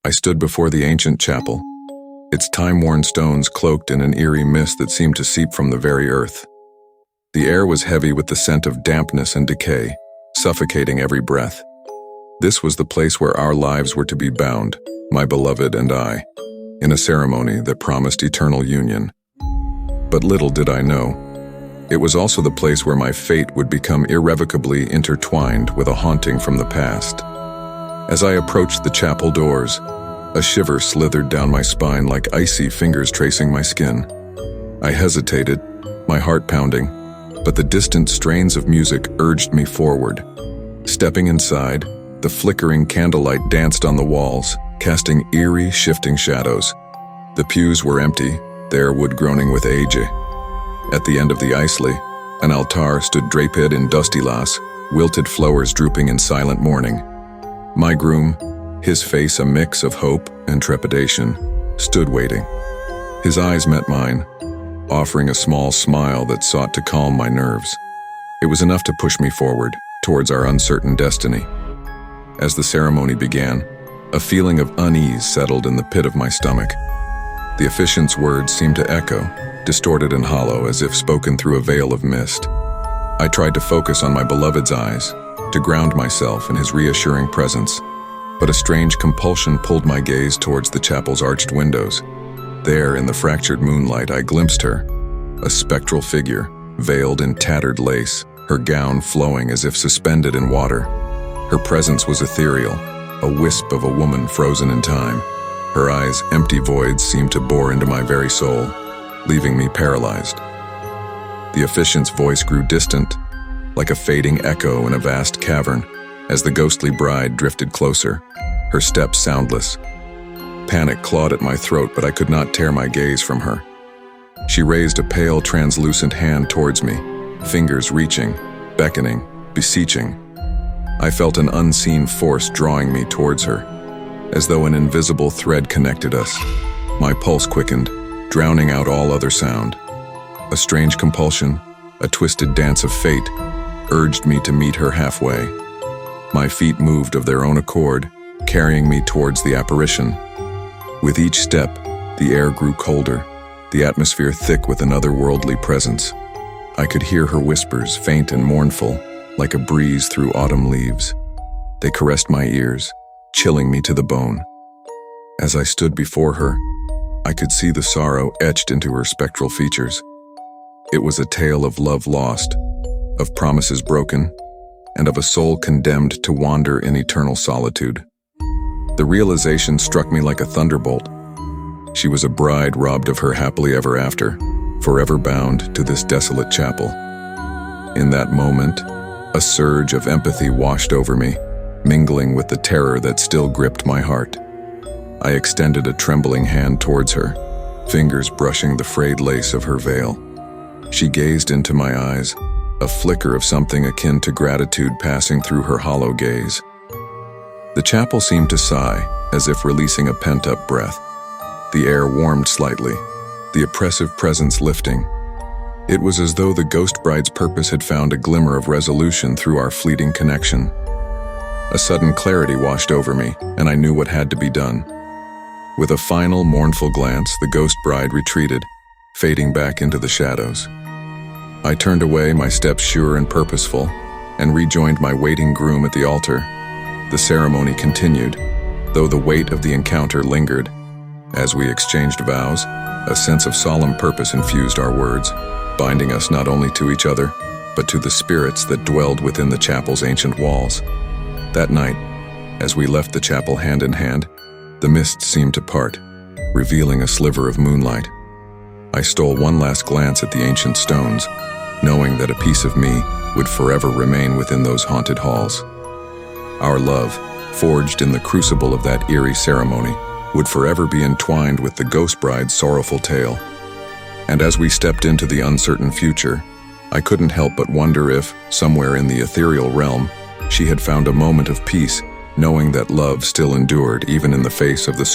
I stood before the ancient chapel, its time-worn stones cloaked in an eerie mist that seemed to seep from the very earth. The air was heavy with the scent of dampness and decay, suffocating every breath. This was the place where our lives were to be bound, my beloved and I, in a ceremony that promised eternal union. But little did I know, it was also the place where my fate would become irrevocably intertwined with a haunting from the past. As I approached the chapel doors, a shiver slithered down my spine like icy fingers tracing my skin. I hesitated, my heart pounding, but the distant strains of music urged me forward. Stepping inside, the flickering candlelight danced on the walls, casting eerie, shifting shadows. The pews were empty, their wood groaning with age. At the end of the aisle, an altar stood draped in dusty lace, wilted flowers drooping in silent mourning. My groom, his face a mix of hope and trepidation, stood waiting. His eyes met mine, offering a small smile that sought to calm my nerves. It was enough to push me forward, towards our uncertain destiny. As the ceremony began, a feeling of unease settled in the pit of my stomach. The officiant's words seemed to echo, distorted and hollow as if spoken through a veil of mist. I tried to focus on my beloved's eyes, to ground myself in his reassuring presence, but a strange compulsion pulled my gaze towards the chapel's arched windows. There, in the fractured moonlight, I glimpsed her, a spectral figure, veiled in tattered lace, her gown flowing as if suspended in water. Her presence was ethereal, a wisp of a woman frozen in time. Her eyes, empty voids, seemed to bore into my very soul, leaving me paralyzed. The officiant's voice grew distant, like a fading echo in a vast cavern, as the ghostly bride drifted closer, her steps soundless. Panic clawed at my throat, but I could not tear my gaze from her. She raised a pale, translucent hand towards me, fingers reaching, beckoning, beseeching. I felt an unseen force drawing me towards her, as though an invisible thread connected us. My pulse quickened, drowning out all other sound. A strange compulsion, a twisted dance of fate, urged me to meet her halfway. My feet moved of their own accord, carrying me towards the apparition. With each step, the air grew colder, the atmosphere thick with an otherworldly presence. I could hear her whispers, faint and mournful, like a breeze through autumn leaves. They caressed my ears, chilling me to the bone. As I stood before her, I could see the sorrow etched into her spectral features. It was a tale of love lost, of promises broken, and of a soul condemned to wander in eternal solitude. The realization struck me like a thunderbolt. She was a bride robbed of her happily ever after, forever bound to this desolate chapel. In that moment, a surge of empathy washed over me, mingling with the terror that still gripped my heart. I extended a trembling hand towards her, fingers brushing the frayed lace of her veil. She gazed into my eyes, a flicker of something akin to gratitude passing through her hollow gaze. The chapel seemed to sigh, as if releasing a pent-up breath. The air warmed slightly, the oppressive presence lifting. It was as though the ghost bride's purpose had found a glimmer of resolution through our fleeting connection. A sudden clarity washed over me, and I knew what had to be done. With a final, mournful glance, the ghost bride retreated, fading back into the shadows. I turned away, my steps sure and purposeful, and rejoined my waiting groom at the altar. The ceremony continued, though the weight of the encounter lingered. As we exchanged vows, a sense of solemn purpose infused our words, binding us not only to each other, but to the spirits that dwelled within the chapel's ancient walls. That night, as we left the chapel hand in hand, the mist seemed to part, revealing a sliver of moonlight. I stole one last glance at the ancient stones, knowing that a piece of me would forever remain within those haunted halls. Our love, forged in the crucible of that eerie ceremony, would forever be entwined with the ghost bride's sorrowful tale. And as we stepped into the uncertain future, I couldn't help but wonder if, somewhere in the ethereal realm, she had found a moment of peace, knowing that love still endured even in the face of the